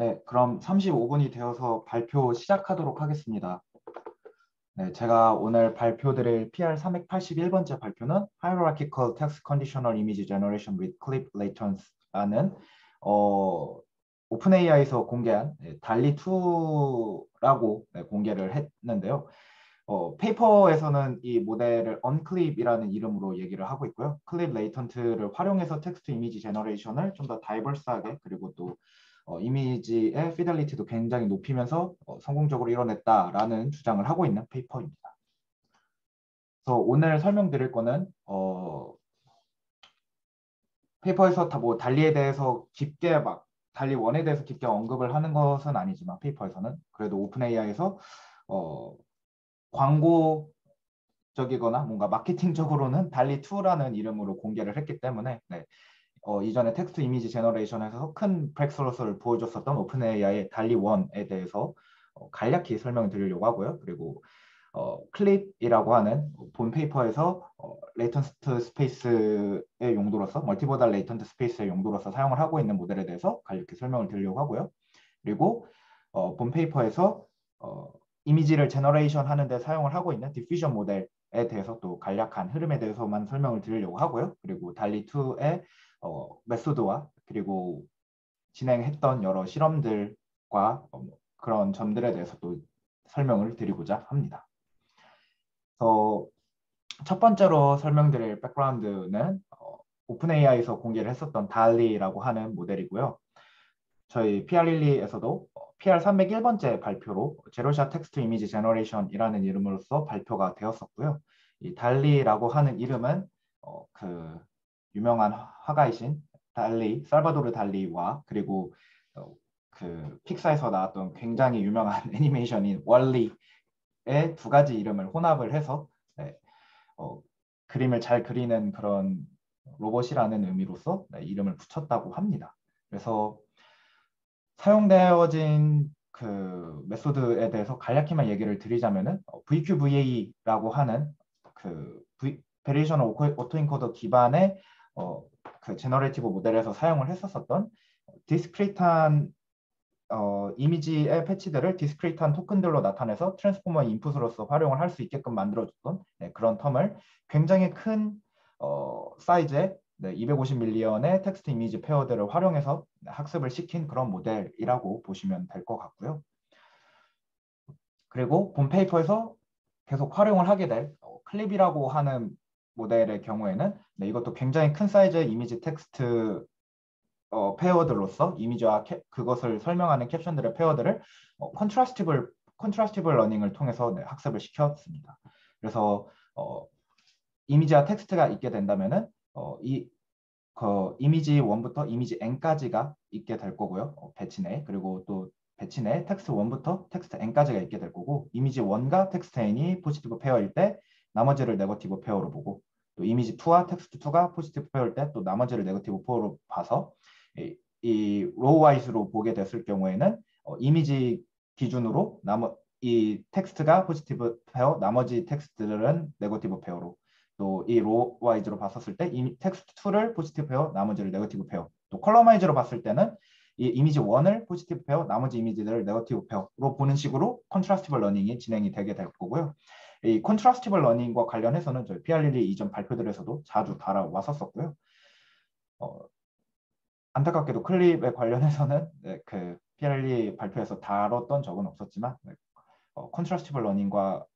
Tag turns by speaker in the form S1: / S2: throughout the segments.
S1: 네, 그럼 35분이 되어서 발표 시작하도록 하겠습니다. 네, 제가 오늘 발표드릴 PR381번째 발표는 Hierarchical Text Conditional Image Generation with Clip Latence라는 오픈AI에서 공개한 달리2라고 공개를 했는데요. 페이퍼에서는 이 모델을 언클립이라는 이름으로 얘기를 하고 있고요. 클립 레이턴트를 활용해서 텍스트 이미지 제너레이션을 좀 더 다이버스하게 그리고 또 이미지의 피델리티도 굉장히 높이면서 성공적으로 이뤄냈다라는 주장을 하고 있는 페이퍼입니다. 그래서 오늘 설명드릴 거는 페이퍼에서 뭐 달리에 대해서 깊게 막 달리 1에 대해서 깊게 언급을 하는 것은 아니지만 페이퍼에서는 그래도 오픈 AI에서 광고적이거나 뭔가 마케팅적으로는 달리2라는 이름으로 공개를 했기 때문에 이전에 텍스트 이미지 제너레이션에서 큰 브렉스루를 보여줬었던 오픈AI의 달리1에 대해서 간략히 설명을 드리려고 하고요. 그리고 클립이라고 하는 본 페이퍼에서 레이턴트 스페이스의 용도로서 멀티모달 레이턴트 스페이스의 용도로서 사용을 하고 있는 모델에 대해서 간략히 설명을 드리려고 하고요. 그리고 본 페이퍼에서 이미지를 제너레이션 하는데 사용을 하고 있는 디퓨전 모델에 대해서 또 간략한 흐름에 대해서만 설명을 드리려고 하고요. 그리고 달리2의 메소드와 그리고 진행했던 여러 실험들과 그런 점들에 대해서 또 설명을 드리고자 합니다. 첫 번째로 설명드릴 백그라운드는 오픈AI에서 공개를 했었던 달리라고 하는 모델이고요. 저희 PR12에서도 PR301번째 발표로 제로샷 텍스트 이미지 제너레이션이라는 이름으로서 발표가 되었었고요. 이 달리라고 하는 이름은 그 유명한 화가이신 달리, 살바도르 달리와 그리고 그 픽사에서 나왔던 굉장히 유명한 애니메이션인 월리의 두 가지 이름을 혼합을 해서 그림을 잘 그리는 그런 로봇이라는 의미로서 이름을 붙였다고 합니다. 그래서 사용되어진 그 메소드에 대해서 간략히만 얘기를 드리자면은 VQVA라고 하는 그 베리에이션 오토인코더 기반의 그 제너레이티브 모델에서 사용을 했었던 디스크리트한 이미지의 패치들을 디스크리트한 토큰들로 나타내서 트랜스포머 인풋으로서 활용을 할 수 있게끔 만들어줬던 그런 텀을 굉장히 큰 사이즈의 250밀리언의 텍스트 이미지 페어들을 활용해서 학습을 시킨 그런 모델이라고 보시면 될 것 같고요. 그리고 본 페이퍼에서 계속 활용을 하게 될 클립이라고 하는 모델의 경우에는 이것도 굉장히 큰 사이즈의 이미지 텍스트 페어들로서 이미지와 그것을 설명하는 캡션들의 페어들을 컨트라스티블 러닝을 통해서 학습을 시켰습니다. 그래서 이미지와 텍스트가 있게 된다면은 이미지 1부터 이미지 n까지가 있게 될 거고요. 배치 내. 그리고 또 배치 내 텍스트 1부터 텍스트 n까지가 있게 될 거고 이미지 1과 텍스트 n이 포지티브 페어일 때 나머지를 네거티브 페어로 보고 또 이미지 2와 텍스트 2가 포지티브 페어일 때 또 나머지를 네거티브 페어로 봐서 이 로우 와이즈로 보게 됐을 경우에는 이미지 기준으로 이 텍스트가 포지티브 페어, 나머지 텍스트들은 네거티브 페어로 또 이 로우 와이즈로 봤었을 때 이 텍스트 2를 포지티브 페어, 나머지를 네거티브 페어 또 컬럼 와이즈로 봤을 때는 이 이미지 1을 포지티브 페어, 나머지 이미지들을 네거티브 페어로 보는 식으로 컨트라스티블 러닝이 진행이 되게 될 거고요. 이 컨트라스티블 러닝과 관련해서는 저희 PR12 이전 발표들에서도 자주 다뤄왔었고요. 안타깝게도 클립에 관련해서는 그 PR12 발표에서 다뤘던 적은 없었지만 컨트라스티블 러닝과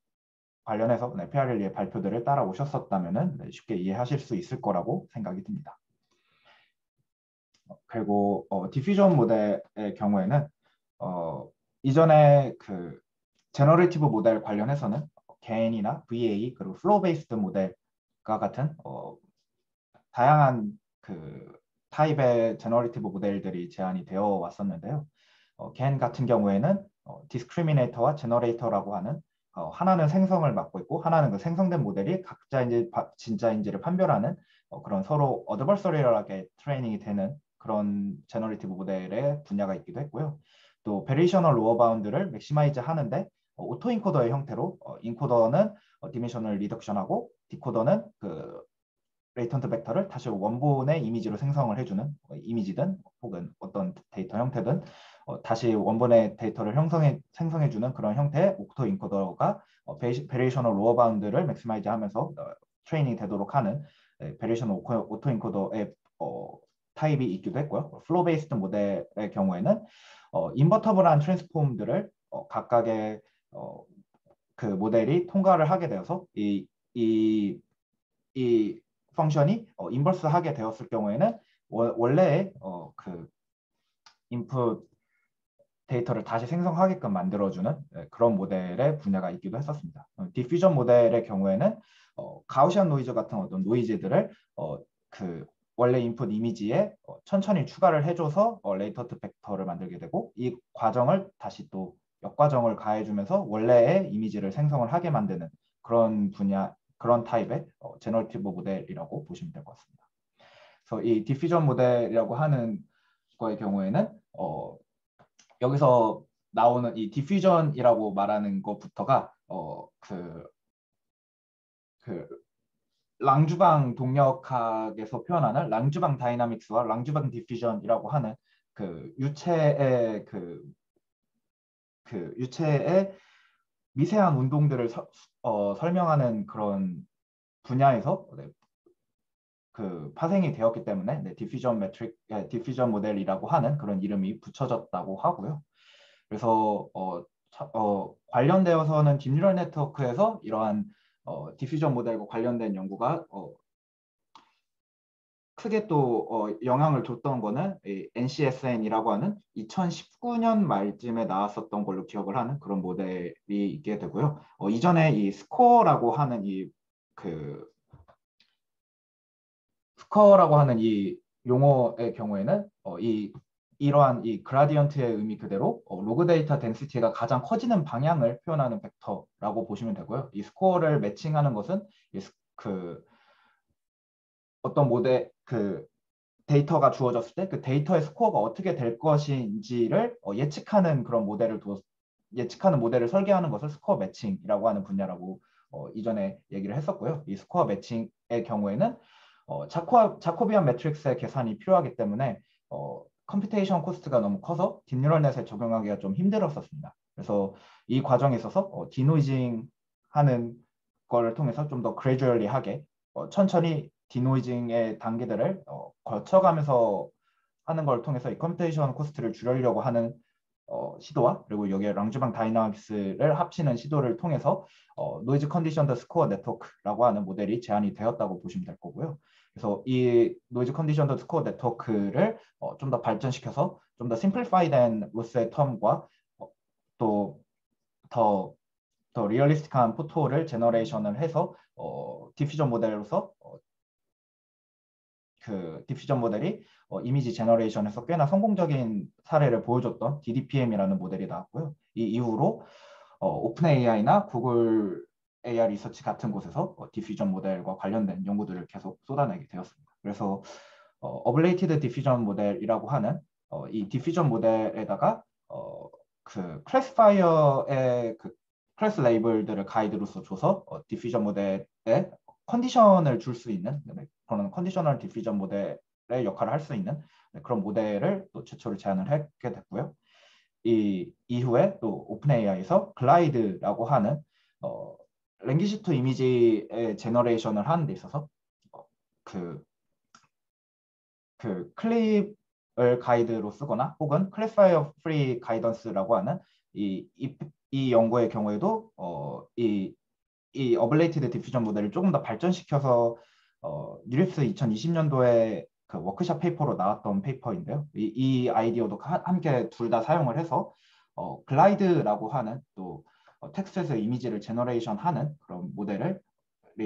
S1: 관련해서 PR12의 발표들을 따라오셨었다면 쉽게 이해하실 수 있을 거라고 생각이 듭니다. 그리고 디퓨전 모델의 경우에는 이전에 그 제너레이티브 모델 관련해서는 개인이나 VA 그리고 플로우 베이스드 모델과 같은 다양한 그 타입의 제너레이티브 모델들이 제안이 되어 왔었는데요. 겐 같은 경우에는 디스크리미네이터와 제너레이터라고 하는 하나는 생성을 맡고 있고 하나는 그 생성된 모델이 각자인지 진짜인지를 판별하는 그런 서로 어드버서리얼하게 트레이닝이 되는 그런 제너레이티브 모델의 분야가 있기도 했고요. 또 베리에이셔널 로어 바운드를 맥시마이즈 하는데 오토 인코더의 형태로 인코더는 디멘셔널 리덕션하고 디코더는 그 레이턴트 벡터를 다시 원본의 이미지로 생성을 해주는 이미지든 혹은 어떤 데이터 형태든 다시 원본의 데이터를 생성해주는 그런 형태의 옥토 인코더가 베리에이셔널 로어 바운드를 맥시마이즈 하면서 트레이닝이 되도록 하는 베리에이셔널 오토 인코더의 타입이 있기도 했고요. 플로 베이스드 모델의 경우에는 인버터블한 트랜스폼들을 각각의 그 모델이 통과를 하게 되어서 이 펑션이 인버스 하게 되었을 경우에는 원래의 그 인풋 데이터를 다시 생성하게끔 만들어주는 그런 모델의 분야가 있기도 했었습니다. 디퓨전 모델의 경우에는 가우시안 노이즈 같은 어떤 노이즈들을 그 원래 인풋 이미지에 천천히 추가를 해줘서 레이턴트 벡터를 만들게 되고, 이 과정을 다시 또 역과정을 가해주면서 원래의 이미지를 생성을 하게 만드는 그런 분야, 그런 타입의 제너러티브 모델이라고 보시면 될 것 같습니다. 그래서 이 디퓨전 모델이라고 하는 거의 경우에는 여기서 나오는 이 디퓨전이라고 말하는 것부터가 그 랑주방 동력학에서 표현하는 랑주방 다이나믹스와 랑주방 디퓨전이라고 하는 그 유체의 유체의 미세한 운동들을 설명하는 그런 분야에서 그 파생이 되었기 때문에 디퓨전 모델이라고 하는 그런 이름이 붙여졌다고 하고요. 그래서 관련되어서는 딥뉴럴 네트워크에서 이러한 디퓨전 모델과 관련된 연구가 크게 또 영향을 줬던 거는 NCSN이라고 하는 2019년 말쯤에 나왔었던 걸로 기억을 하는 그런 모델이 있게 되고요. 이전에 이 스코어라고 하는 스코어라고 하는 이 용어의 경우에는 이러한 이 그라디언트의 의미 그대로 로그 데이터 덴시티가 가장 커지는 방향을 표현하는 벡터라고 보시면 되고요. 이 스코어를 매칭하는 것은 어떤 모델 데이터가 주어졌을 때 그 데이터의 스코어가 어떻게 될 것인지를 예측하는 그런 예측하는 모델을 설계하는 것을 스코어 매칭이라고 하는 분야라고 이전에 얘기를 했었고요. 이 스코어 매칭의 경우에는 자코비안 매트릭스의 계산이 필요하기 때문에 컴퓨테이션 코스트가 너무 커서 딥뉴럴넷에 적용하기가 좀 힘들었었습니다. 그래서 이 과정에 있어서 디노이징 하는 걸 통해서 좀 더 그레듀얼리 하게 천천히 디노이징의 단계들을 거쳐가면서 하는 걸 통해서 이 컴퓨테이션 코스트를 줄이려고 하는 시도와, 그리고 여기에 랑주방 다이나믹스를 합치는 시도를 통해서 노이즈 컨디션드 스코어 네트워크라고 하는 모델이 제안이 되었다고 보시면 될 거고요. 그래서 이 노이즈 컨디션드 스코어 네트워크를 좀 더 발전시켜서 좀 더 심플리파이된 로스의 텀과 또 더 리얼리스틱한 포토를 제너레이션을 해서 디퓨전 모델로서 그 디퓨전 모델이 이미지 제너레이션에서 꽤나 성공적인 사례를 보여줬던 DDPM이라는 모델이 나왔고요. 이 이후로 오픈 AI나 구글 AI 리서치 같은 곳에서 디퓨전 모델과 관련된 연구들을 계속 쏟아내게 되었습니다. 그래서 어블레이티드 디퓨전 모델이라고 하는 이 디퓨전 모델에다가 그 클래시파이어의 그 클래스 레이블들을 가이드로서 줘서 디퓨전 모델에 컨디션을 줄 수 있는 그런 컨디셔널 디퓨전 모델의 역할을 할 수 있는 그런 모델을 또 최초로 제안을 하게 됐고요. 이 이후에 또 오픈 AI에서 글라이드라고 하는 랭귀지 투 이미지의 제너레이션을 하는 데 있어서 그 클립을 가이드로 쓰거나 혹은 클래시파이어 프리 가이던스라고 하는 이 연구의 경우에도 이 어블레이티드 디퓨전 모델을 조금 더 발전시켜서 뉴립스 2020년도에 그 워크샵 페이퍼로 나왔던 페이퍼인데요. 이 아이디어도 함께 둘 다 사용을 해서 글라이드라고 하는 또 텍스트에서 이미지를 제너레이션하는 그런 모델을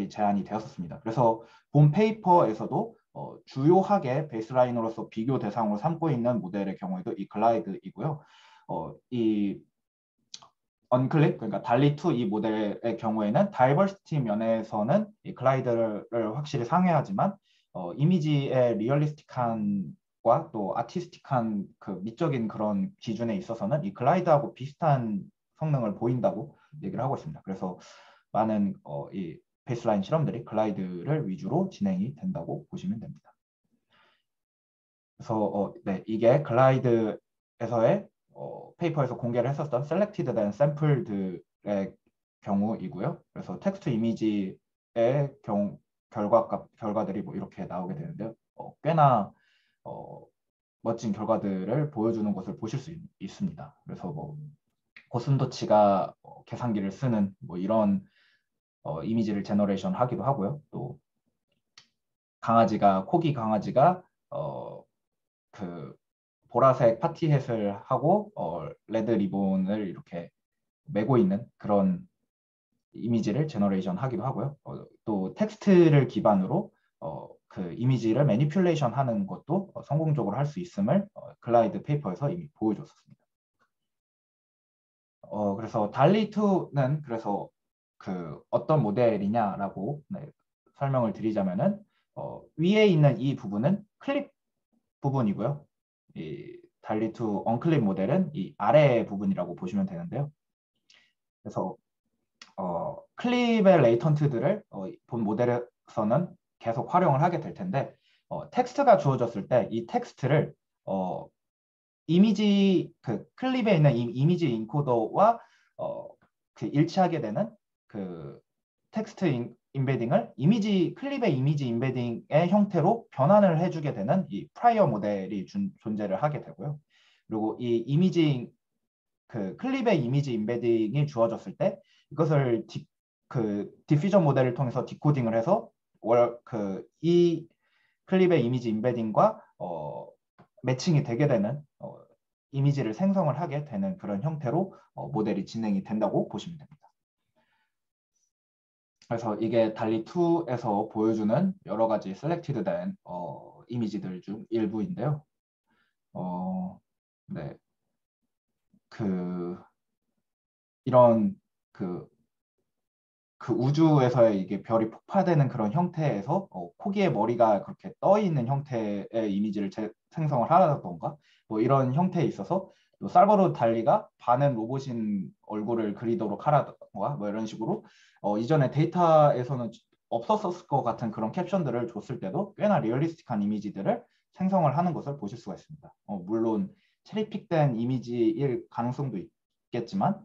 S1: 제안이 되었습니다. 그래서 본 페이퍼에서도 주요하게 베이스라인으로서 비교 대상으로 삼고 있는 모델의 경우에도 이 글라이드이고요. 이 언클립, 그러니까 달리2 이 모델의 경우에는 다이버시티 면에서는 이 글라이드를 확실히 상회하지만 이미지의 리얼리스틱한과 또 아티스틱한 그 미적인 그런 기준에 있어서는 이 글라이드하고 비슷한 성능을 보인다고 얘기를 하고 있습니다. 그래서 많은 이 베이스라인 실험들이 글라이드를 위주로 진행이 된다고 보시면 됩니다. 그래서 네, 이게 글라이드에서의 페이퍼에서 공개를 했었던 셀렉티드된 샘플들의 경우이고요. 그래서 텍스트 이미지의 결과들이 뭐 이렇게 나오게 되는데요. 꽤나 멋진 결과들을 보여주는 것을 보실 수 있습니다. 그래서 뭐 고슴도치가 계산기를 쓰는 뭐 이런 이미지를 제너레이션 하기도 하고요. 또 코기 강아지가 그 보라색 파티햇을 하고 레드 리본을 이렇게 메고 있는 그런 이미지를 제너레이션 하기도 하고요. 또 텍스트를 기반으로 그 이미지를 매니퓰레이션 하는 것도 성공적으로 할 수 있음을 글라이드 페이퍼에서 이미 보여줬습니다. 그래서 달리2는 그래서 그 어떤 모델이냐라고 설명을 드리자면은 위에 있는 이 부분은 클립 부분이고요. 이 달리2 언클립 모델은 이 아래 부분이라고 보시면 되는데요. 그래서 클립의 레이턴트들을 본 모델에서는 계속 활용을 하게 될 텐데 텍스트가 주어졌을 때 이 텍스트를 이미지 그 클립에 있는 이미지 인코더와 그 일치하게 되는 그 텍스트 인베딩을 클립의 이미지 인베딩의 형태로 변환을 해주게 되는 이 프라이어 모델이 존재를 하게 되고요. 그리고 이 이미지 그 클립의 이미지 인베딩이 주어졌을 때 이것을 그 디퓨전 모델을 통해서 디코딩을 해서 이 클립의 이미지 인베딩과 매칭이 되게 되는 이미지를 생성을 하게 되는 그런 형태로 모델이 진행이 된다고 보시면 됩니다. 그래서 이게 달리2에서 보여주는 여러 가지 셀렉티드된 이미지들 중 일부인데요. 네, 이런 그 우주에서의 이게 별이 폭파되는 그런 형태에서 코기의 머리가 그렇게 떠 있는 형태의 이미지를 생성을 하라던가 뭐 이런 형태에 있어서 또 살바도르 달리가 반은 로봇인 얼굴을 그리도록 하라던가 뭐 이런 식으로 이전에 데이터에서는 없었을 것 같은 그런 캡션들을 줬을 때도 꽤나 리얼리스틱한 이미지들을 생성을 하는 것을 보실 수가 있습니다. 물론 체리픽된 이미지일 가능성도 있겠지만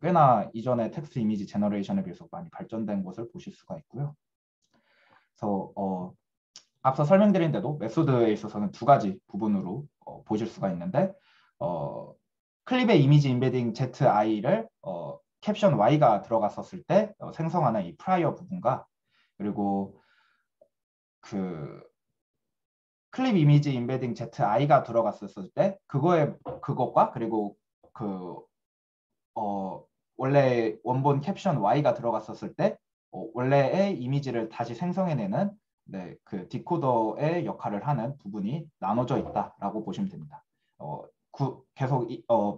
S1: 꽤나 이전의 텍스트 이미지 제너레이션에 비해서 많이 발전된 것을 보실 수가 있고요. 그래서 앞서 설명드린 대로 메소드에 있어서는 두 가지 부분으로 보실 수가 있는데 클립의 이미지 인베딩 ZI를 캡션 Y가 들어갔었을 때 생성하는 이 프라이어 부분과 그리고 그 클립 이미지 인베딩 ZI가 들어갔었을 때 그것과 그리고 그 원래 원본 캡션 Y가 들어갔었을 때 원래의 이미지를 다시 생성해내는 그 디코더의 역할을 하는 부분이 나눠져 있다라고 보시면 됩니다. 계속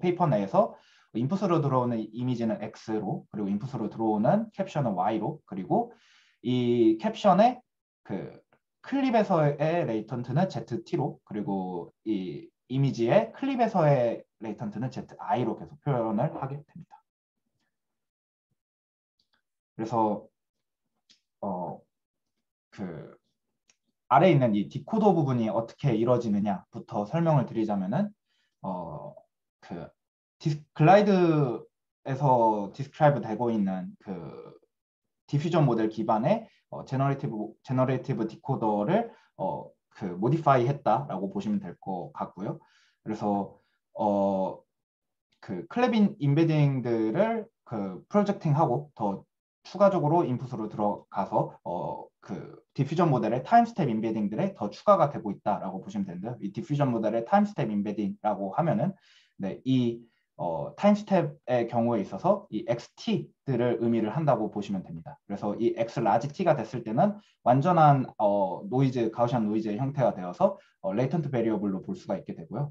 S1: 페이퍼 내에서 인풋으로 들어오는 이미지는 X로 그리고 인풋으로 들어오는 캡션은 Y로 그리고 이 캡션의 그 클립에서의 레이턴트는 ZT로 그리고 이 이미지의 클립에서의 레이턴트는 ZI로 계속 표현을 하게 됩니다. 그래서 그 아래에 있는 이 디코더 부분이 어떻게 이루어지느냐부터 설명을 드리자면은 그 글라이드에서 디스크라이브 되고 있는 그 디퓨전 모델 기반의 제너레이티브 디코더를 그 모디파이 했다라고 보시면 될 것 같고요. 그래서 그 클랩 인베딩들을 그 프로젝팅하고 더 추가적으로 인풋으로 들어가서 그 디퓨전 모델의 타임 스텝 인베딩들에 더 추가가 되고 있다라고 보시면 되는데요. 이 디퓨전 모델의 타임 스텝 인베딩이라고 하면은 이 타임 스텝의 경우에 있어서 이 XT들을 의미를 한다고 보시면 됩니다. 그래서 이 X 라지 T가 됐을 때는 완전한 가우시안 노이즈의 형태가 되어서 레이턴트 베리어블로 볼 수가 있게 되고요.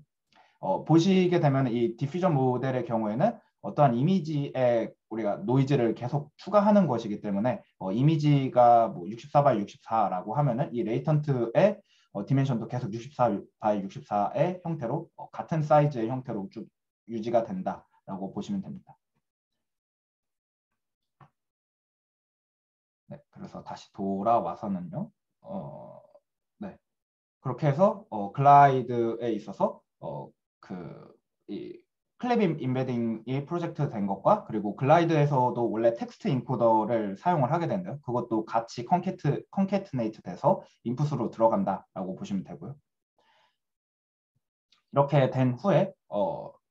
S1: 보시게 되면 이 디퓨전 모델의 경우에는 어떠한 이미지에 우리가 노이즈를 계속 추가하는 것이기 때문에 이미지가 뭐 64 x 64라고 하면은 이 레이턴트의 디멘션도 계속 64 x 64의 형태로 같은 사이즈의 형태로 쭉 유지가 된다라고 보시면 됩니다. 네, 그래서 다시 돌아와서는요. 네, 그렇게 해서 글라이드에 있어서 그 이 클립 임베딩이 프로젝트 된 것과 그리고 글라이드에서도 원래 텍스트 인코더를 사용을 하게 되는데요. 그것도 같이 컨캐트네이트 돼서 인풋으로 들어간다라고 보시면 되고요. 이렇게 된 후에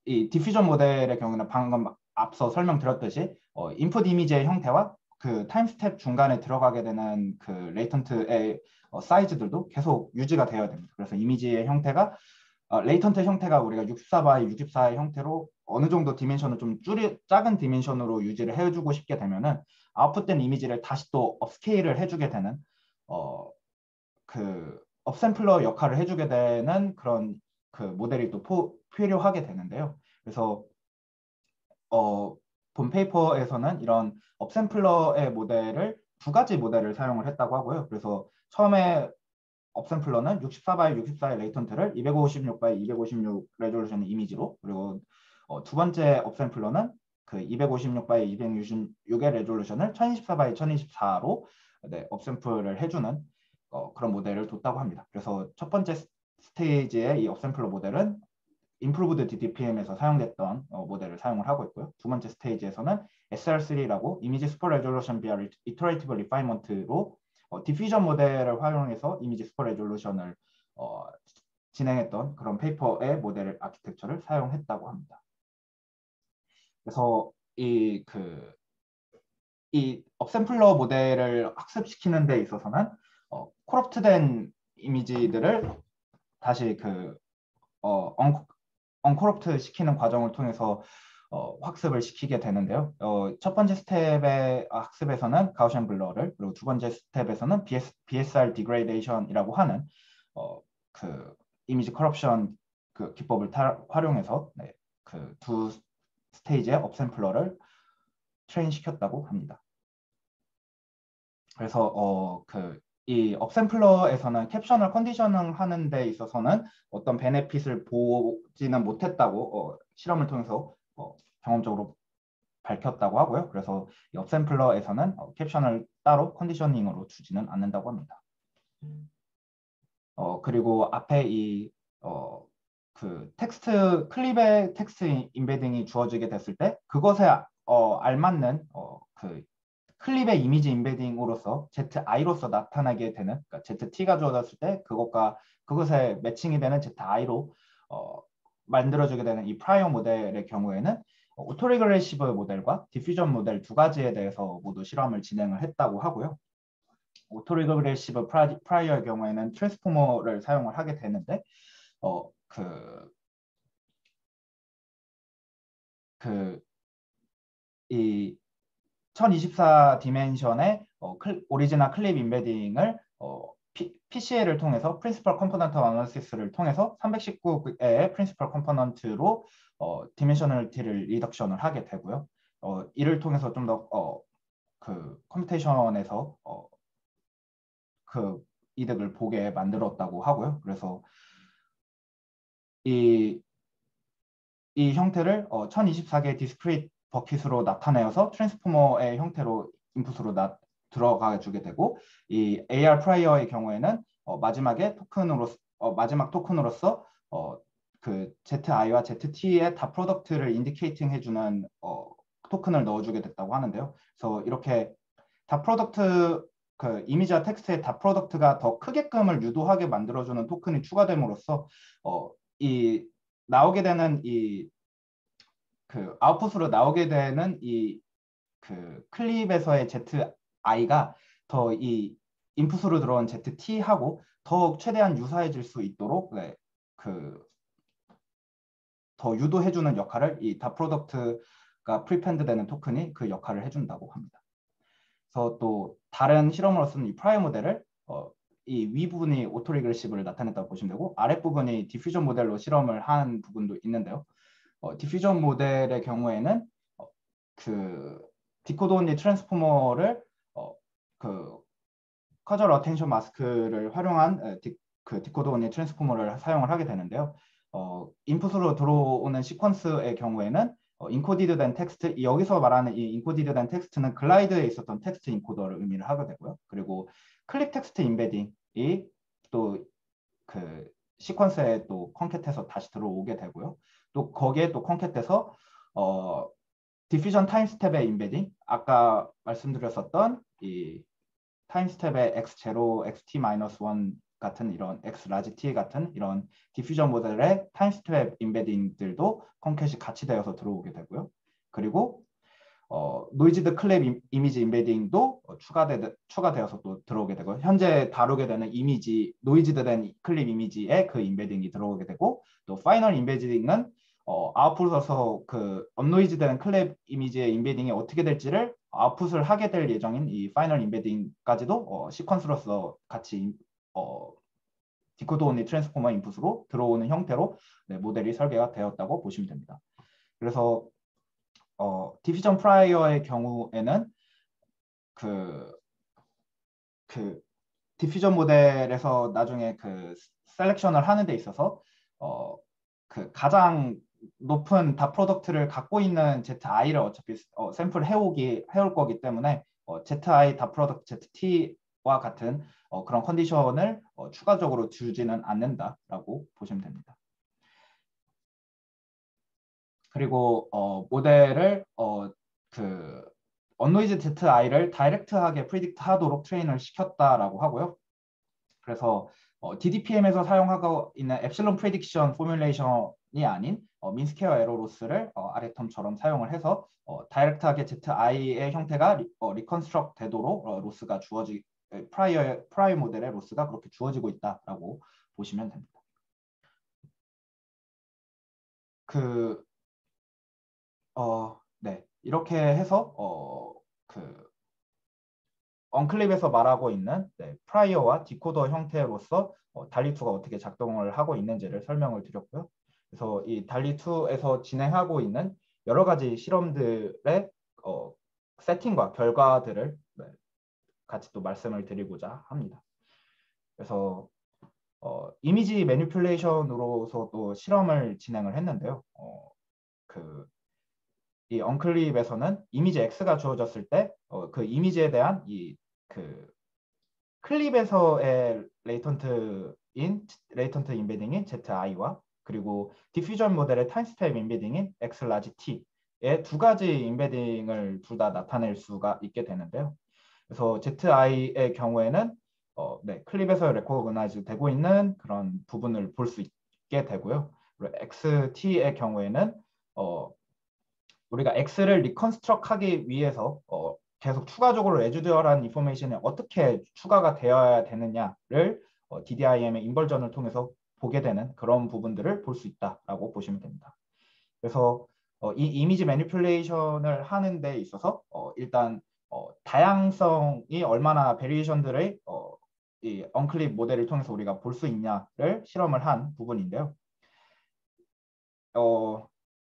S1: 이 디퓨전 모델의 경우는 방금 앞서 설명드렸듯이 인풋 이미지의 형태와 그 타임 스텝 중간에 들어가게 되는 그 레이턴트의 사이즈들도 계속 유지가 되어야 됩니다. 그래서 이미지의 형태가 레이턴트 형태가 우리가 64바이 64의 형태로 어느 정도 디멘션을 좀 작은 디멘션으로 유지를 해주고 싶게 되면은 아웃풋된 이미지를 다시 또 업스케일을 해주게 되는 그 업샘플러 역할을 해주게 되는 그런 그 모델이 또 필요하게 되는데요. 그래서 본 페이퍼에서는 이런 업샘플러의 모델을 두 가지 모델을 사용을 했다고 하고요. 그래서 처음에 업샘플러는 64바이 64의 레이턴트를 256바이 256 레졸루션의 이미지로, 그리고 두 번째 업샘플러는 그 256바이 266의 레졸루션을 1024바이 1024로 네, 업샘플을 해주는 그런 모델을 뒀다고 합니다. 그래서 첫 번째 스테이지의 이 업샘플러 모델은 Improved DDPM에서 사용됐던 모델을 사용을 하고 있고요. 두 번째 스테이지에서는 SR3라고 이미지 슈퍼 레졸루션 via Iterative Refinement로 디퓨전 모델을 활용해서 이미지 슈퍼 레졸루션을 진행했던 그런 페이퍼의 모델 아키텍처를 사용했다고 합니다. 그래서 이 업샘플러 모델을 학습시키는 데 있어서는 코럽트된 이미지들을 다시 언코럽트 시키는 과정을 통해서 학습을 시키게 되는데요. 첫 번째 스텝의 학습에서는 가우시안 블러를, 그리고 두 번째 스텝에서는 BSR 디그레이데이션이라고 하는 그 이미지 커럽션 그 기법을 활용해서 네, 그 두 스테이지의 업샘플러를 트레인 시켰다고 합니다. 그래서 이 업샘플러에서는 캡션을 컨디셔닝 하는 데 있어서는 어떤 베네핏을 보지는 못했다고 실험을 통해서 경험적으로 밝혔다고 하고요. 그래서 이 업샘플러에서는 캡션을 따로 컨디셔닝으로 주지는 않는다고 합니다. 그리고 앞에 그 텍스트 클립의 텍스트 임베딩이 주어지게 됐을 때 그것에 알맞는 그 클립의 이미지 임베딩으로서 ZI로서 나타나게 되는, 그러니까 ZT가 주어졌을 때 그것에 매칭이 되는 ZI로 만들어주게 되는 이 프라이어 모델의 경우에는 오토리그레시브 모델과 디퓨전 모델 두 가지에 대해서 모두 실험을 진행을 했다고 하고요. 오토리그레시브 프라이어의 경우에는 트랜스포머를 사용을 하게 되는데 이 1024 디멘션의 오리지널 클립 임베딩을 PCA를 통해서 프린시펄 컴포넌트 어널리시스를 통해서 319의 프린시펄 컴포넌트로 디멘셔널티를 리덕션을 하게 되고요. 이를 통해서 좀 더 그 컴퓨테이션에서 그 이득을 보게 만들었다고 하고요. 그래서 이 형태를 1024개의 디스크리트 버킷으로 나타내어서 트랜스포머의 형태로 인풋으로 들어가 주게 되고, 이 AR 프라이어의 경우에는 마지막 토큰으로서 그 ZI와 ZT의 다 프로덕트를 인디케이팅 해주는 토큰을 넣어주게 됐다고 하는데요. 그래서 이렇게 다 프로덕트 그 이미지와 텍스트의 다 프로덕트가 더 크게끔을 유도하게 만들어주는 토큰이 추가됨으로써 이 나오게 되는 그 아웃풋으로 나오게 되는 그 클립에서의 ZI가 더 이 인풋으로 들어온 ZT하고 더 최대한 유사해질 수 있도록 네, 더 유도해주는 역할을 이 다 프로덕트가 프리펜드 되는 토큰이 그 역할을 해준다고 합니다. 그래서 또 다른 실험으로서는 이 프라이어 모델을 이 윗부분이 오토리그레시브를 나타냈다고 보시면 되고, 아랫부분이 디퓨전 모델로 실험을 한 부분도 있는데요. 디퓨전 모델의 경우에는 그 디코드 온리 트랜스포머를 그 커절 어텐션 마스크를 활용한 그 디코드 온리 트랜스포머를 사용을 하게 되는데요. 인풋으로 들어오는 시퀀스의 경우에는 인코디드 된 텍스트, 여기서 말하는 이 인코디드 된 텍스트는 글라이드에 있었던 텍스트 인코더를 의미를 하게 되고요. 그리고 클립 텍스트 임베딩이 또 그 시퀀스에 또 컨캣해서 다시 들어오게 되고요. 또 거기에 또 컨캣해서 디퓨전 타임 스텝의 인베딩, 아까 말씀드렸었던 이 타임 스텝의 x0, xt-1 같은 이런 x 라지 t 같은 이런 디퓨전 모델의 타임 스텝 인베딩들도 컨캣이 같이 되어서 들어오게 되고요. 그리고 노이즈드 클랩 이미지 인베딩도 추가되어서 또 들어오게 되고, 현재 다루게 되는 이미지 노이즈드된 클립 이미지에 그 인베딩이 들어오게 되고, 또 파이널 인베딩은 아웃풋에서 그 언노이즈된 클랩 이미지의 인베딩이 어떻게 될지를 아웃풋을 하게 될 예정인 이 파이널 인베딩까지도 시퀀스로서 같이 디코드 온리 트랜스포머 인풋으로 들어오는 형태로 네, 모델이 설계가 되었다고 보시면 됩니다. 그래서 디퓨전 프라이어의 경우에는 그 디퓨전 모델에서 나중에 그 셀렉션을 하는 데 있어서 그 가장 높은 다 프로덕트를 갖고 있는 ZI를 어차피 샘플 해올 거기 때문에 ZI 다 프로덕트 ZT와 같은 그런 컨디션을 추가적으로 주지는 않는다라고 보시면 됩니다. 그리고 모델을 그 언노이즈 ZI를 다이렉트하게 프리딕트 하도록 트레인을 시켰다라고 하고요. 그래서 DDPM에서 사용하고 있는 엡실론 프레딕션 포뮬레이션이 아닌 민스퀘어 에러 로스를 아래 텀처럼 사용을 해서 다이렉트하게 ZI의 형태가 리컨스트럭트 되도록 로스가 프라이어 모델의 로스가 그렇게 주어지고 있다라고 보시면 됩니다. 네, 이렇게 해서 그 언클립에서 말하고 있는 프라이어와 디코더 형태로서 달리2가 어떻게 작동을 하고 있는지를 설명을 드렸고요. 그래서 이 달리2에서 진행하고 있는 여러 가지 실험들의 세팅과 결과들을 같이 또 말씀을 드리고자 합니다. 그래서 이미지 매니플레이션으로서 또 실험을 진행을 했는데요. 이 언클립에서는 이미지 X가 주어졌을 때 그 이미지에 대한 그 클립에서의 레이턴트 인베딩인 ZI와 그리고 디퓨전 모델의 타임 스텝 인베딩인 X 라지 T의 두 가지 인베딩을 둘 다 나타낼 수가 있게 되는데요. 그래서 ZI의 경우에는 네, 클립에서 레코그나이즈 되고 있는 그런 부분을 볼 수 있게 되고요. 그리고 XT의 경우에는 우리가 X를 리컨스트럭트 하기 위해서 계속 추가적으로 레지듀얼한 인포메이션이 어떻게 추가가 되어야 되느냐를 DDIM의 인버전을 통해서 보게 되는 그런 부분들을 볼 수 있다라고 보시면 됩니다. 그래서 이 이미지 매니플레이션을 하는 데 있어서 일단 다양성이 얼마나 베리에이션들의 이 언클립 모델을 통해서 우리가 볼 수 있냐를 실험을 한 부분인데요.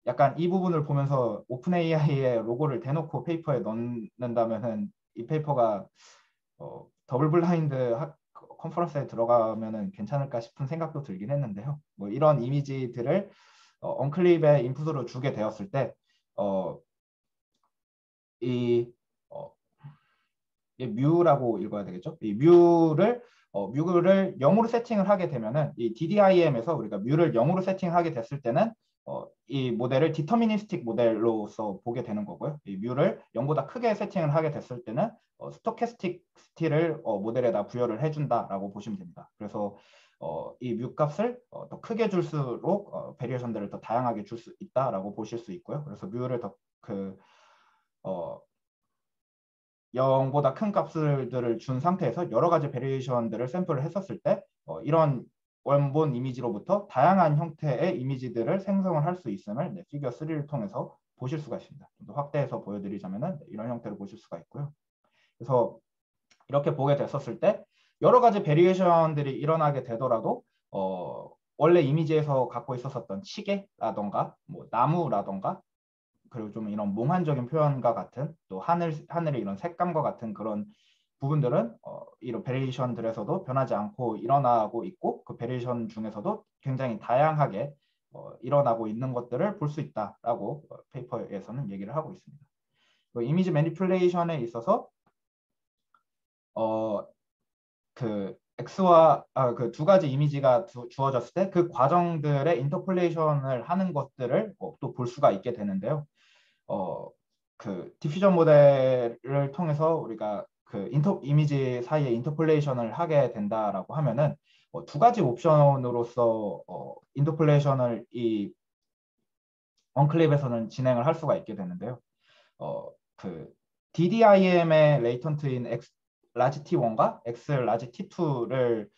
S1: 약간 이 부분을 보면서 오픈AI의 로고를 대놓고 페이퍼에 넣는다면은 이 페이퍼가 더블 블라인드 컨퍼런스에 들어가면은 괜찮을까 싶은 생각도 들긴 했는데요. 뭐 이런 이미지들을 언클립의 인풋으로 주게 되었을 때 이 뮤라고 읽어야 되겠죠? 이 뮤를 0으로 세팅을 하게 되면은 이 DDIM에서 우리가 뮤를 0으로 세팅하게 됐을 때는 이 모델을 디터미니스틱 모델로서 보게 되는 거고요. 이 뮤를 0보다 크게 세팅을 하게 됐을 때는 스토캐스틱시티를 모델에다 부여를 해준다라고 보시면 됩니다. 그래서 이 뮤 값을 더 크게 줄수록 베리에이션들을 더 다양하게 줄 수 있다라고 보실 수 있고요. 그래서 뮤를 더 0보다 큰 값들을 준 상태에서 여러 가지 베리에이션들을 샘플을 했었을 때 이런 원본 이미지로부터 다양한 형태의 이미지들을 생성을 할 수 있음을 피겨 3를 통해서 보실 수가 있습니다. 좀 더 확대해서 보여드리자면 이런 형태로 보실 수가 있고요. 그래서 이렇게 보게 됐었을 때 여러 가지 베리에이션들이 일어나게 되더라도 원래 이미지에서 갖고 있었던 시계라던가 뭐 나무라던가 그리고 좀 이런 몽환적인 표현과 같은 또 하늘의 이런 색감과 같은 그런 부분들은 이런 베리에이션들에서도 변하지 않고 일어나고 있고 그 베리에이션 중에서도 굉장히 다양하게 일어나고 있는 것들을 볼 수 있다라고 페이퍼에서는 얘기를 하고 있습니다. 이미지 매니플레이션에 있어서 그 X와 그 두 가지 이미지가 주어졌을 때 그 과정들의 인터폴레이션을 하는 것들을 또 볼 수가 있게 되는데요. 그 디퓨전 모델을 통해서 우리가 그 이미지 사이에 인터폴레이션을 하게 된다라고 하면은 두 가지 옵션으로서 인터폴레이션을 이 언클립에서는 진행을 할 수가 있게 되는데요. 그 DDIM의 레이턴트인 X 라지 T1과 X 라지 T2를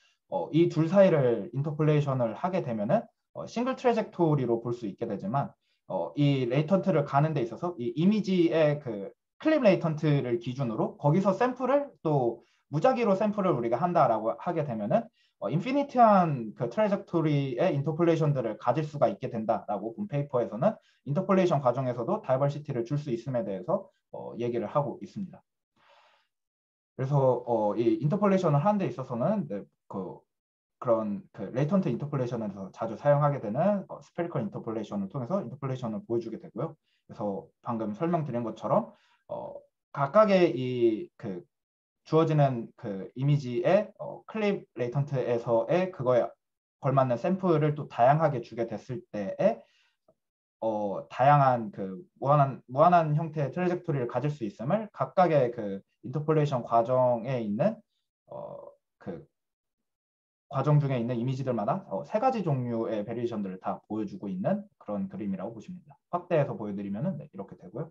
S1: 이 둘 사이를 인터폴레이션을 하게 되면은 싱글 트래젝토리로 볼 수 있게 되지만 이 레이턴트를 가는 데 있어서 이 이미지의 그 클립 레이턴트를 기준으로 거기서 샘플을 또 무작위로 샘플을 우리가 한다라고 하게 되면은 인피니티한 그 트래젝토리의 인터폴레이션들을 가질 수가 있게 된다라고 본 페이퍼에서는 인터폴레이션 과정에서도 다이버시티를 줄 수 있음에 대해서 얘기를 하고 있습니다. 그래서 이 인터폴레이션을 하는 데 있어서는 네, 그런 그 레이턴트 인터폴레이션에서 자주 사용하게 되는 스페리컬 인터폴레이션을 통해서 인터폴레이션을 보여주게 되고요. 그래서 방금 설명드린 것처럼 각각의 이 그 주어지는 그 이미지의 클립 레이턴트에서의 그거에 걸맞는 샘플을 또 다양하게 주게 됐을 때에 다양한 그 무한한 형태의 트래젝토리를 가질 수 있음을 각각의 그 인터폴레이션 과정에 있는 그 과정 중에 있는 이미지들마다 세 가지 종류의 베리에이션들을 다 보여주고 있는 그런 그림이라고 보시면 됩니다. 확대해서 보여드리면은 네, 이렇게 되고요.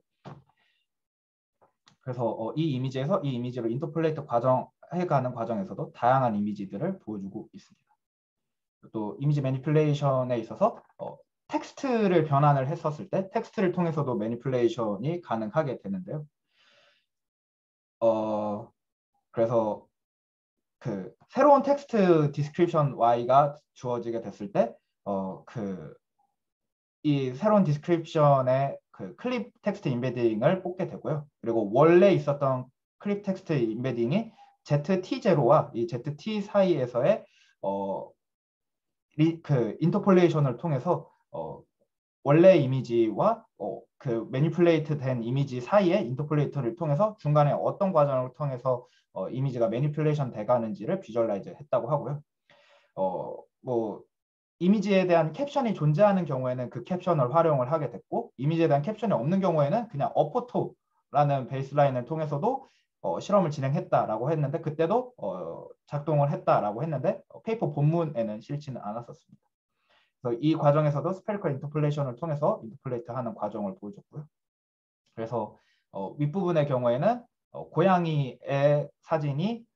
S1: 그래서 이 이미지에서 이 이미지로 인터폴레이트 해가는 과정에서도 다양한 이미지들을 보여주고 있습니다. 또 이미지 매니플레이션에 있어서 텍스트를 변환을 했었을 때 텍스트를 통해서도 매니플레이션이 가능하게 되는데요. 그래서 그 새로운 텍스트 디스크립션 Y가 주어지게 됐을 때 이 새로운 디스크립션의 그 클립 텍스트 인베딩을 뽑게 되고요. 그리고 원래 있었던 클립 텍스트 인베딩이 ZT0와 이 ZT 사이에서의 그 인터폴레이션을 통해서 원래 이미지와 그 매니플레이트 된 이미지 사이에 인터폴레이터를 통해서 중간에 어떤 과정을 통해서 이미지가 매니플레이션 돼가는지를 비주얼라이즈 했다고 하고요. 뭐 이미지에 대한 캡션이 존재하는 경우에는 그 캡션을 활용을 하게 됐고 이미지에 대한 캡션이 없는 경우에는 그냥 어포토라는 베이스라인을 통해서도 실험을 진행했다라고 했는데 그때도 작동을 했다라고 했는데 페이퍼 본문에는 실지는 않았었습니다. 그래서 이 과정에서도 스페리컬 인터폴레이션을 통해서 인터폴레이트하는 과정을 보여줬고요. 그래서 윗부분의 경우에는 고양이의 사진이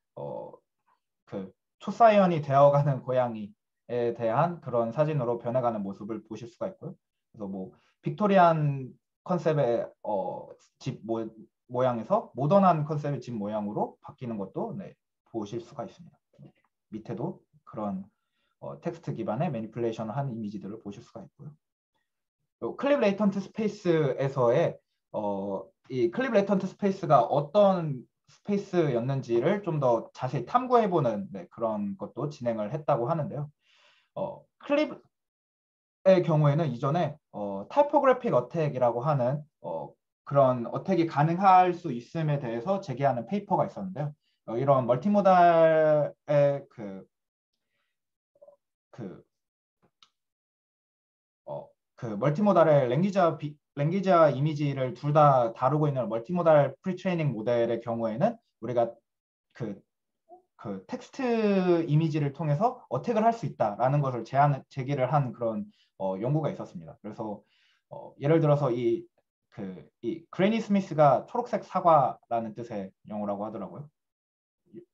S1: 그 초사이언이 되어가는 고양이에 대한 그런 사진으로 변해가는 모습을 보실 수가 있고요. 그래서 뭐 빅토리안 컨셉의 집 모양에서 모던한 컨셉의 집 모양으로 바뀌는 것도 네, 보실 수가 있습니다. 밑에도 그런 텍스트 기반의 매니플레이션을 한 이미지들을 보실 수가 있고요. 클립 레이턴트 스페이스에서의 이 클립 레이턴트 스페이스가 어떤 스페이스였는지를 좀 더 자세히 탐구해보는 네, 그런 것도 진행을 했다고 하는데요. 클립의 경우에는 이전에 타이포그래픽 어택이라고 하는 그런 어택이 가능할 수 있음에 대해서 제기하는 페이퍼가 있었는데요. 이런 멀티모달의 그 멀티모달의 랭귀지와 이미지를 둘 다 다루고 있는 멀티모달 프리트레이닝 모델의 경우에는 우리가 그 텍스트 이미지를 통해서 어택을 할 수 있다라는 것을 제기를 한 그런 연구가 있었습니다. 그래서 예를 들어서 이 그레니 스미스가 초록색 사과라는 뜻의 영어라고 하더라고요.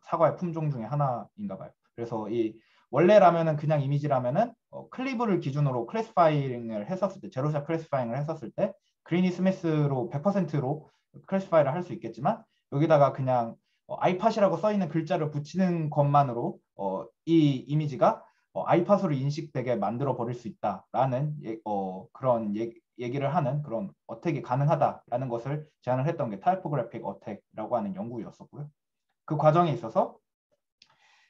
S1: 사과의 품종 중에 하나인가 봐요. 그래서 이 원래라면은 그냥 이미지라면은 클리브를 기준으로 클래시파잉을 했었을 때 제로샷 클래시파잉을 했었을 때 그레니 스미스로 100%로 클래시파이를 할 수 있겠지만 여기다가 그냥 아이팟이라고 써 있는 글자를 붙이는 것만으로 이 이미지가 아이팟으로 인식되게 만들어 버릴 수 있다라는 그런 얘기를 하는 그런 어택이 가능하다라는 것을 제안을 했던 게 타이포그래픽 어택이라고 하는 연구였었고요. 그 과정에 있어서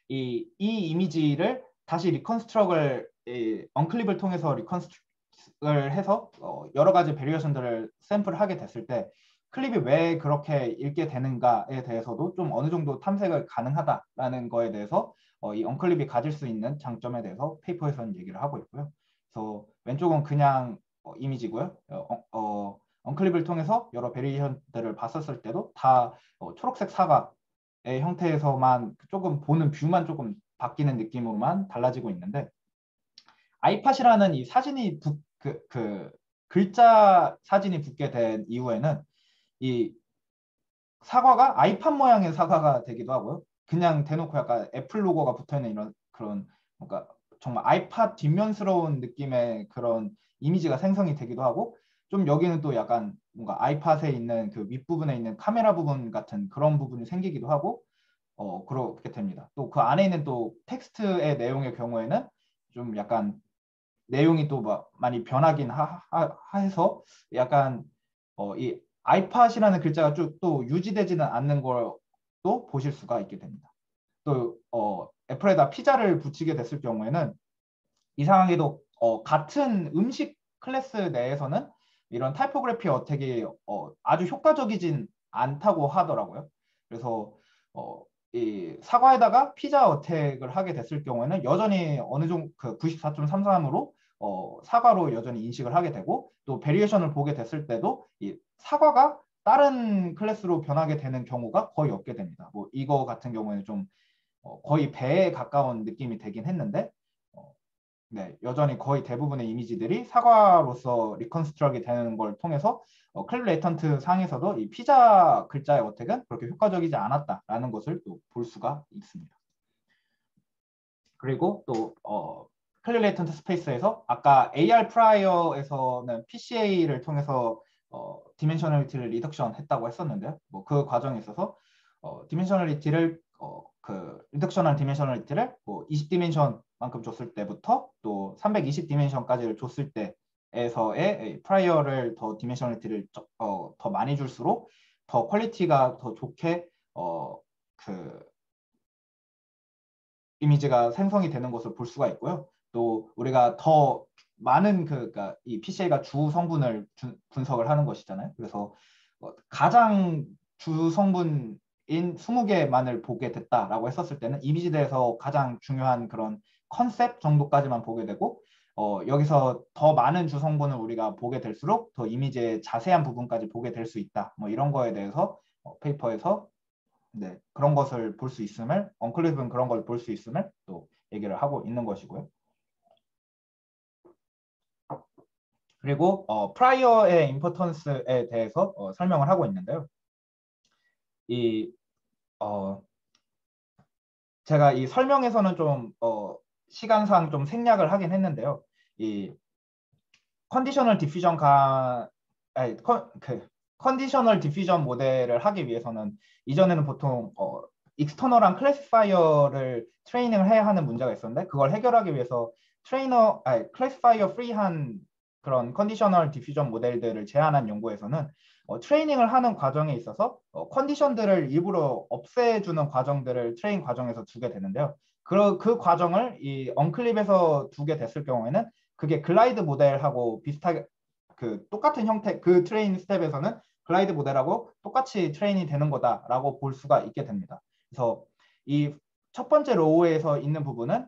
S1: 이 이미지를 다시 리컨스트럭을 언클립을 통해서 리컨스트럭을 해서 여러 가지 베리에이션들을 샘플하게 됐을 때 클립이 왜 그렇게 읽게 되는가에 대해서도 좀 어느 정도 탐색을 가능하다라는 거에 대해서 이 언클립이 가질 수 있는 장점에 대해서 페이퍼에서는 얘기를 하고 있고요. 그래서 왼쪽은 그냥 이미지고요. 언클립을 통해서 여러 베리에이션들을 봤었을 때도 다 초록색 사각의 형태에서만 조금 보는 뷰만 조금 바뀌는 느낌으로만 달라지고 있는데, 아이팟이라는 이 사진이 글자 사진이 붙게 된 이후에는 이 사과가 아이팟 모양의 사과가 되기도 하고요. 그냥 대놓고 약간 애플 로고가 붙어있는 이런 그런 뭔가 정말 아이팟 뒷면스러운 느낌의 그런 이미지가 생성이 되기도 하고, 좀 여기는 또 약간 뭔가 아이팟에 있는 그 윗부분에 있는 카메라 부분 같은 그런 부분이 생기기도 하고 그렇게 됩니다. 또 그 안에 있는 또 텍스트의 내용의 경우에는 좀 약간 내용이 또 많이 변하긴 해서 약간 이 아이팟이라는 글자가 쭉 또 유지되지는 않는 걸또 보실 수가 있게 됩니다. 또 애플에다 피자를 붙이게 됐을 경우에는 이상하게도 같은 음식 클래스 내에서는 이런 타이포그래피 어택이 아주 효과적이진 않다고 하더라고요. 그래서 이 사과에다가 피자 어택을 하게 됐을 경우에는 여전히 어느 정도 그 94.33으로 사과로 여전히 인식을 하게 되고, 또 베리에이션을 보게 됐을 때도 이 사과가 다른 클래스로 변하게 되는 경우가 거의 없게 됩니다. 뭐 이거 같은 경우에는 좀 거의 배에 가까운 느낌이 되긴 했는데, 네, 여전히 거의 대부분의 이미지들이 사과로서 리컨스트럭이 되는 걸 통해서 클립 레이턴트 상에서도 이 피자 글자의 어택은 그렇게 효과적이지 않았다라는 것을 또 볼 수가 있습니다. 그리고 또 클립 레이턴트 스페이스에서 아까 AR 프라이어에서는 PCA를 통해서 디멘셔널리티를 리덕션 했다고 했었는데요. 뭐 그 과정에 있어서 디멘셔널리티를 그 리덕션한 디멘셔널리티를 뭐 20디멘션만큼 줬을 때부터 또 320 디멘션까지를 줬을 때에서의 프라이어를 더 디멘셔널리티를 더 많이 줄수록 더 퀄리티가 더 좋게 그 이미지가 생성이 되는 것을 볼 수가 있고요. 또 우리가 더 많은 그러니까 이 PCA가 주 성분을 분석을 하는 것이잖아요. 그래서 가장 주 성분인 20개만을 보게 됐다라고 했었을 때는 이미지에서 가장 중요한 그런 컨셉 정도까지만 보게 되고, 여기서 더 많은 주 성분을 우리가 보게 될수록 더 이미지의 자세한 부분까지 보게 될 수 있다. 뭐 이런 거에 대해서 페이퍼에서 네, 그런 것을 볼 수 있음을, 언클립은 그런 걸 볼 수 있음을 또 얘기를 하고 있는 것이고요. 그리고 프라이어의 임포턴스에 대해서 설명을 하고 있는데요. 이 제가 이 설명에서는 좀 시간상 좀 생략을 하긴 했는데요. 이 컨디셔널 디퓨전 컨디셔널 디퓨전 모델을 하기 위해서는 이전에는 보통 익스터널한 클래시파이어를 트레이닝을 해야 하는 문제가 있었는데, 그걸 해결하기 위해서 클래시파이어 프리한 그런 컨디셔널 디퓨전 모델들을 제안한 연구에서는 트레이닝을 하는 과정에 있어서 컨디션들을 일부러 없애주는 과정들을 트레인 과정에서 두게 되는데요. 그 과정을 이 언클립에서 두게 됐을 경우에는 그게 글라이드 모델하고 비슷하게 그 똑같은 형태, 그 트레인 스텝에서는 글라이드 모델하고 똑같이 트레인이 되는 거다라고 볼 수가 있게 됩니다. 그래서 이 첫 번째 로우에서 있는 부분은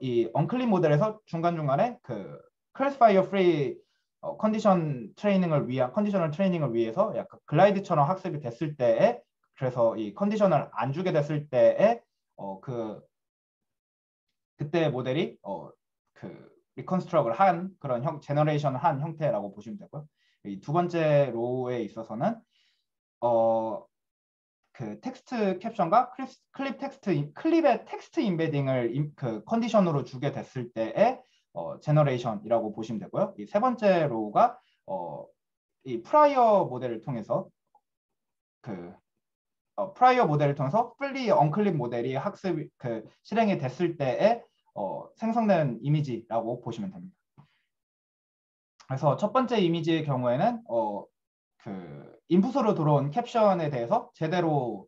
S1: 이 언클립 모델에서 중간중간에 그 클래시파이어 프리 컨디션 트레이닝을 위한 컨디셔널 트레이닝을 위해서 약간 글라이드처럼 학습이 됐을 때에, 그래서 이 컨디셔널 안 주게 됐을 때에 그때 모델이 그 리컨스트럭을 한 그런 제너레이션을 한 형태라고 보시면 되고요. 이 두 번째 로우에 있어서는 그 텍스트 캡션과 클립의 텍스트 임베딩을 그 컨디션으로 주게 됐을 때의 제너레이션이라고 보시면 되고요. 이 세 번째 로우가 이 프라이어 모델을 통해서 프라이어 모델을 통해서 풀리 언클립 모델이 실행이 됐을 때에 생성된 이미지라고 보시면 됩니다. 그래서 첫 번째 이미지의 경우에는 그 인풋으로 들어온 캡션에 대해서 제대로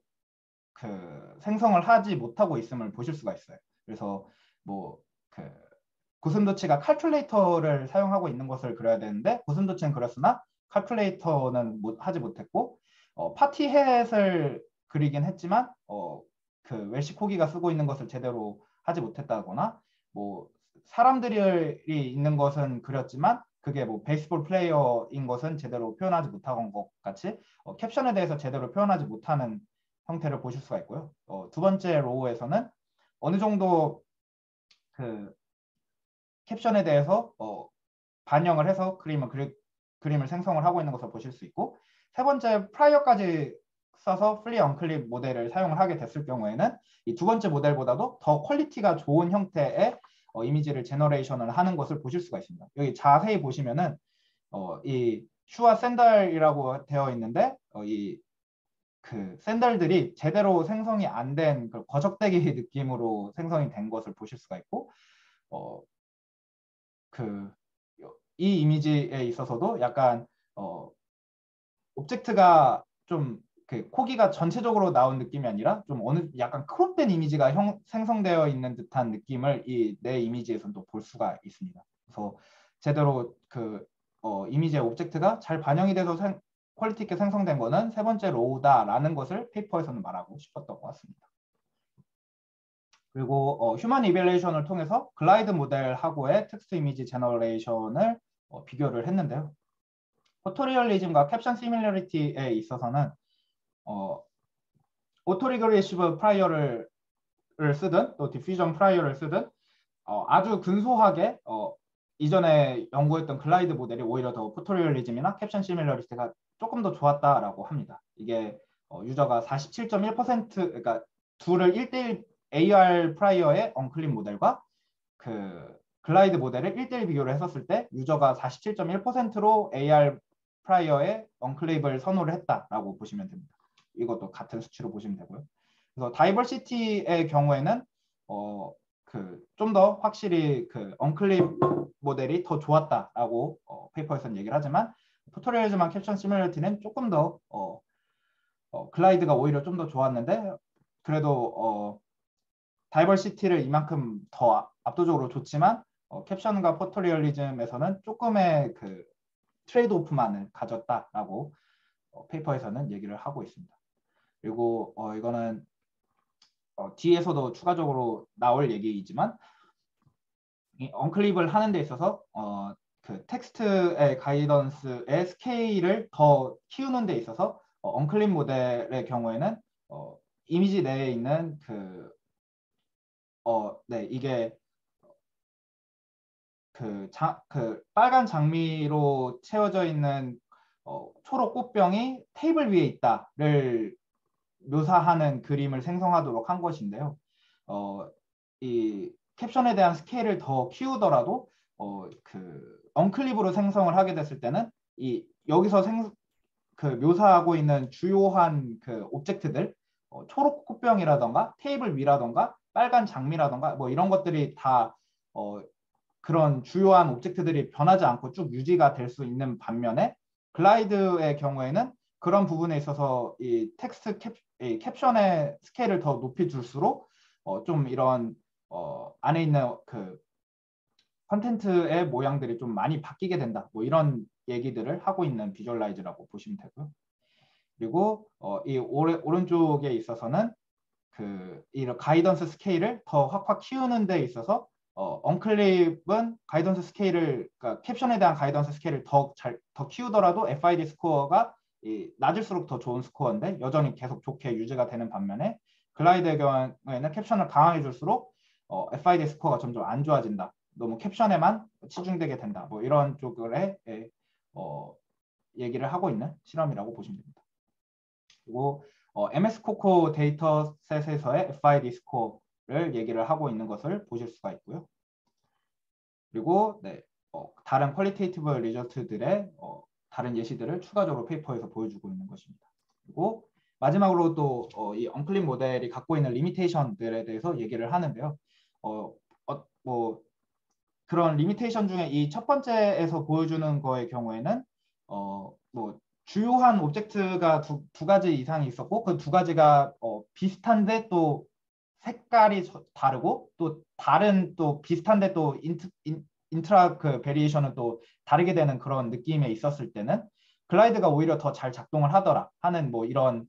S1: 그 생성을 하지 못하고 있음을 보실 수가 있어요. 그래서 뭐 그 고슴도치가 칼큘레이터를 사용하고 있는 것을 그려야 되는데, 고슴도치는 그렸으나 칼큘레이터는 하지 못했고, 파티햇을 그리긴 했지만 그 웰시 코기가 쓰고 있는 것을 제대로 하지 못했다거나 뭐 사람들이 있는 것은 그렸지만 그게 뭐 베이스볼 플레이어인 것은 제대로 표현하지 못한 것 같이 캡션에 대해서 제대로 표현하지 못하는 형태를 보실 수가 있고요. 두 번째 로우에서는 어느 정도 그 캡션에 대해서 반영을 해서 그림을 생성을 하고 있는 것을 보실 수 있고, 세 번째 프라이어까지 써서 플리 언클립 모델을 사용을 하게 됐을 경우에는 이 두 번째 모델보다도 더 퀄리티가 좋은 형태의 이미지를 제너레이션을 하는 것을 보실 수가 있습니다. 여기 자세히 보시면은 이 슈와 샌들이라고 되어 있는데 이 그 샌들들이 제대로 생성이 안 된 거적대기 느낌으로 생성이 된 것을 보실 수가 있고, 이 이미지에 있어서도 약간 오브젝트가 좀 코기가 전체적으로 나온 느낌이 아니라 좀 어느 약간 크롭된 이미지가 생성되어 있는 듯한 느낌을 이 내 이미지에서도 볼 수가 있습니다. 그래서 제대로 이미지의 오브젝트가 잘 반영이 돼서 퀄리티 있게 생성된 거는 세 번째 로우다라는 것을 페이퍼에서는 말하고 싶었던 것 같습니다. 그리고 휴먼 이벨레이션을 통해서 글라이드 모델하고의 텍스트 이미지 제너레이션을 비교를 했는데요. 포토리얼리즘과 캡션 시밀러리티에 있어서는 오토리그레시브 프라이어를 쓰든 또 디퓨전 프라이어를 쓰든 아주 근소하게 이전에 연구했던 글라이드 모델이 오히려 더 포토리얼리즘이나 캡션 시밀러리티가 조금 더 좋았다라고 합니다. 이게 유저가 47.1% 그러니까 둘을 1대1 AR 프라이어의 언클립 모델과 글라이드 모델을 1대1 비교를 했었을 때 유저가 47.1%로 AR 프라이어의 언클립을 선호를 했다라고 보시면 됩니다. 이것도 같은 수치로 보시면 되고요. 그래서 다이버시티의 경우에는 좀 더 확실히 언클립 모델이 더 좋았다라고 페이퍼에서는 얘기를 하지만 포토리얼리즘한 캡션 시뮬리티는 조금 더 글라이드가 오히려 좀 더 좋았는데 그래도 다이버시티를 이만큼 더 압도적으로 좋지만 캡션과 포토리얼리즘에서는 조금의 트레이드 오프만을 가졌다라고 페이퍼에서는 얘기를 하고 있습니다. 그리고 이거는 뒤에서도 추가적으로 나올 얘기이지만 이 언클립을 하는 데 있어서 텍스트의 가이던스의 스케일을 더 키우는 데 있어서 언클립 모델의 경우에는 이미지 내에 있는 이게 빨간 장미로 채워져 있는 초록 꽃병이 테이블 위에 있다를 묘사하는 그림을 생성하도록 한 것인데요. 이 캡션에 대한 스케일을 더 키우더라도 언클립으로 생성을 하게 됐을 때는 여기서 묘사하고 있는 주요한 오브젝트들 초록 꽃병이라던가 테이블 위라던가 빨간 장미라던가 뭐 이런 것들이 다 그런 주요한 오브젝트들이 변하지 않고 쭉 유지가 될 수 있는 반면에 글라이드의 경우에는 그런 부분에 있어서 이 텍스트 캡션의 스케일을 더 높이 줄수록 좀 이런 안에 있는 컨텐츠의 모양들이 좀 많이 바뀌게 된다. 뭐 이런 얘기들을 하고 있는 비주얼라이즈라고 보시면 되고요. 그리고 이 오른쪽에 있어서는 이런 가이던스 스케일을 더 확확 키우는 데 있어서 언클립은 가이던스 스케일을 그러니까 캡션에 대한 가이던스 스케일을 더 키우더라도 FID 스코어가 낮을수록 더 좋은 스코어인데 여전히 계속 좋게 유지가 되는 반면에 글라이드의 경우에는 캡션을 강하게 줄수록 FID 스코어가 점점 안 좋아진다. 너무 캡션에만 치중되게 된다. 뭐 이런 쪽의 얘기를 하고 있는 실험이라고 보시면 됩니다. 그리고 MS 코코 데이터셋에서의 FID 스코어를 얘기를 하고 있는 것을 보실 수가 있고요. 그리고 다른 퀄리테이티브 리저트들의 다른 예시들을 추가적으로 페이퍼에서 보여주고 있는 것입니다. 그리고 마지막으로 또 이 언클립 모델이 갖고 있는 리미테이션들에 대해서 얘기를 하는데요. 뭐 그런 리미테이션 중에 이 첫 번째에서 보여주는 거의 경우에는 뭐 주요한 오브젝트가 두 가지 이상이 있었고 그 두 가지가 비슷한데 또 색깔이 다르고 또 다른 또 비슷한데 또 인트라 베리에이션은 또 다르게 되는 그런 느낌에 있었을 때는 글라이드가 오히려 더 잘 작동을 하더라 하는 뭐 이런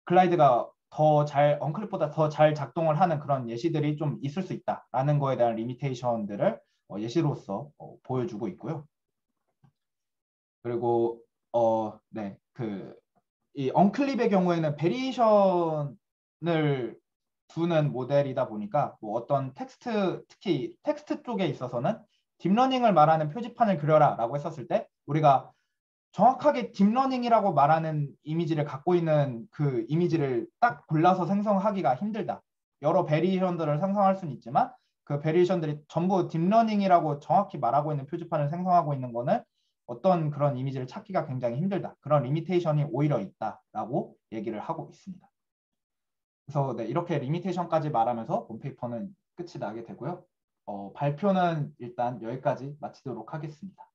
S1: 글라이드가 언클립보다 더 잘 작동을 하는 그런 예시들이 좀 있을 수 있다라는 거에 대한 리미테이션들을 예시로서 보여주고 있고요. 그리고 네, 이 언클립의 경우에는 베리에이션을 두는 모델이다 보니까 뭐 어떤 텍스트, 특히 텍스트 쪽에 있어서는 딥러닝을 말하는 표지판을 그려라라고 했었을 때 우리가 정확하게 딥러닝이라고 말하는 이미지를 갖고 있는 그 이미지를 딱 골라서 생성하기가 힘들다. 여러 베리에이션들을 생성할 수는 있지만 그 베리에이션들이 전부 딥러닝이라고 정확히 말하고 있는 표지판을 생성하고 있는 거는 어떤 그런 이미지를 찾기가 굉장히 힘들다. 그런 리미테이션이 오히려 있다라고 얘기를 하고 있습니다. 그래서 네, 이렇게 리미테이션까지 말하면서 본페이퍼는 끝이 나게 되고요. 발표는 일단 여기까지 마치도록 하겠습니다.